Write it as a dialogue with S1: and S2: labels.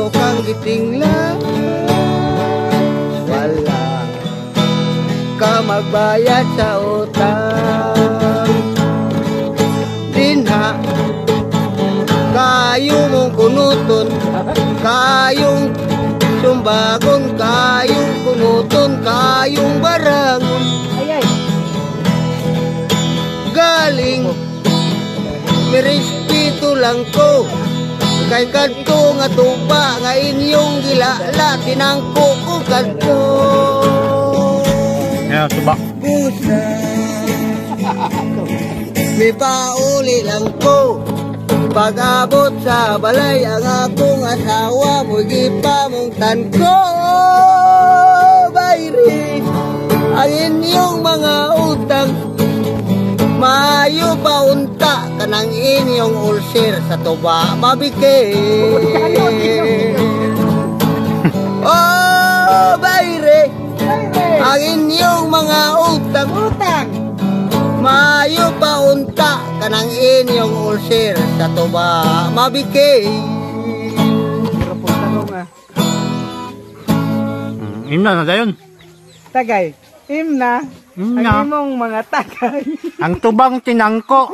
S1: imo kang gitingla, wala ka magbayad sa utang. Dinha kayo mong kunuton, kayong sumbagon, kayong kunuton, kayong barangon. Galing mirespeto lang ko kay kadto nga tuba nga inyong gilala, tinangko ko kadto.
S2: Ya, tuba.
S1: Busa may pauli lang ko, pag-abot sa balay ang akong asawa mo gipamuntan ko. Bayri ang inyong mga utang, maayo pa unta kanang inyong ulcer sa tuba mabike. Oh bayre, ang inyong mga utang, maayo pa unta kanang inyong ulcer sa tuba mabike.
S2: Imna na dayon.
S3: Tagay, imna. Ang imong mga tagay.
S2: Ang tubang tinangko.